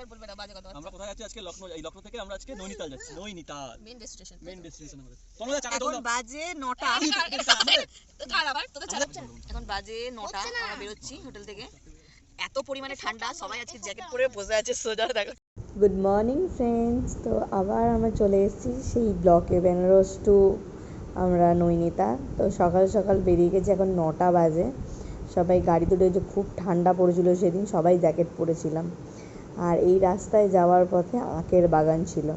আমরা কোথায় আছি আজকে? লখনউ। এই লখনউ থেকে আমরা আজকে নৈনিতাল যাচ্ছি। নৈনিতাল মেইন ডেস্টিনেশন আমাদের। তোমরা চাকা দাও। এখন বাজে 9টা। এখন বাজে 9টা, আমরা বেরোচ্ছি হোটেল থেকে। এত পরিমাণে ঠান্ডা, সবাই আজকে জ্যাকেট পরে বসে আছে সোজা। দেখো। Good morning friends. তো আবার আমরা চলে এসেছি সেই ব্লকে, বেনারস টু আমরা নৈনিতাল। তো সকাল সকাল বেরিয়ে গেছি, এখন 9টা বাজে। সবাই গাড়িতে উঠেছে, খুব ঠান্ডা পড়েছিল সেদিন, সবাই জ্যাকেট পরেছিলাম। আর এই রাস্তায় যাওয়ার পথে আখের বাগান ছিল।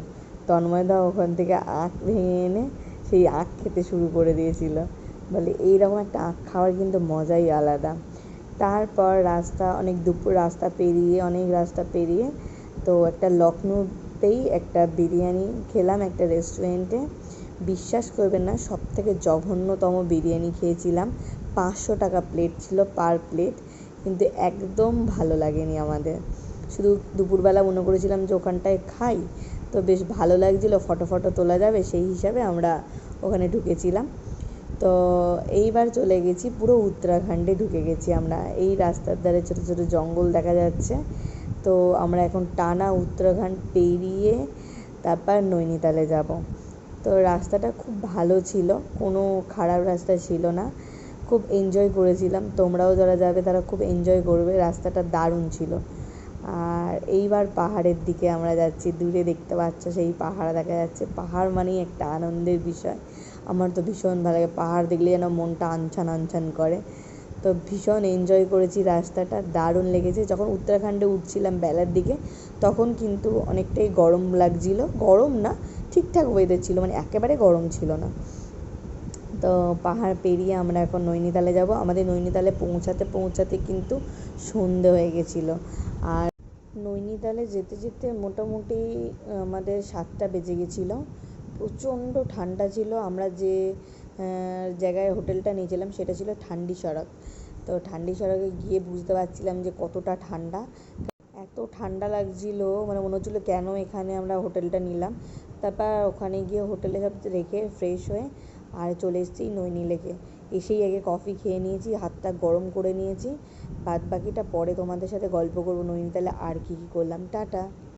তন্ময়দা ওখান থেকে আখ ভেঙে এনে সেই আখ খেতে শুরু করে দিয়েছিল। বলে এইরকম একটা আখ খাওয়ার কিন্তু মজাই আলাদা। তারপর অনেক দুপুর অনেক রাস্তা পেরিয়ে তো একটা লখনউতেই একটা বিরিয়ানি খেলাম একটা রেস্টুরেন্টে। বিশ্বাস করবেন না, সবথেকে জঘন্যতম বিরিয়ানি খেয়েছিলাম। 500 টাকা প্লেট ছিল, পার প্লেট। কিন্তু একদম ভালো লাগেনি আমাদের। শুধু দুপুরবেলা মনে করেছিলাম যে ওখানটায় খাই, তো বেশ ভালো লাগছিলো, ফটো তোলা যাবে সেই হিসাবে আমরা ওখানে ঢুকেছিলাম। তো এইবার চলে গেছি পুরো উত্তরাখণ্ডে ঢুকে গেছি আমরা। এই রাস্তার ধারে ছোটো ছোটো জঙ্গল দেখা যাচ্ছে। তো আমরা এখন টানা উত্তরাখণ্ড পেরিয়ে তারপর নৈনিতালে যাব। তো রাস্তাটা খুব ভালো ছিল, কোনো খারাপ রাস্তা ছিল না, খুব এনজয় করেছিলাম। তোমরাও যারা যাবে তারা খুব এনজয় করবে, রাস্তাটা দারুণ ছিল। আর এইবার পাহাড়ের দিকে আমরা যাচ্ছি, দূরে দেখতে পাচ্ছ সেই পাহাড় দেখা যাচ্ছে। পাহাড় মানেই একটা আনন্দের বিষয়, আমার তো ভীষণ ভালো লাগে। পাহাড় দেখলে যেন মনটা আনছান আনছান করে। তো ভীষণ এনজয় করেছি, রাস্তাটা দারুণ লেগেছে। যখন উত্তরাখণ্ডে উঠছিলাম বেলার দিকে, তখন কিন্তু অনেকটাই গরম লাগছিল। গরম না, ঠিকঠাক ওয়েদার ছিল, মানে একেবারে গরম ছিল না। তো পাহাড় পেরিয়ে আমরা এখন নৈনিতালে যাব। আমাদের নৈনিতালে পৌঁছাতে কিন্তু সন্ধে হয়ে গেছিলো। আর নৈনিতালে যেতে যেতে মোটামুটি আমাদের 7টা বেজে গেছিলো। প্রচণ্ড ঠান্ডা ছিল। আমরা যে জায়গায় হোটেলটা নিয়েছিলাম সেটা ছিল ঠান্ডি সড়ক। তো ঠান্ডি সড়কে গিয়ে বুঝতে পারছিলাম যে কতটা ঠান্ডা। এত ঠান্ডা লাগছিল, মানে মনে হচ্ছিলো কেন এখানে আমরা হোটেলটা নিলাম। তারপর ওখানে গিয়ে হোটেলে সব রেখে ফ্রেশ হয়ে আর চলে এসেছি নৈনি লেকে। এসেই আগে কফি খেয়ে নিয়েছি, হাতটা গরম করে নিয়েছি। বাদ বাকিটা পরে তোমাদের সাথে গল্প করবো নৈনিতালে আর কী কী করলাম। টাটা।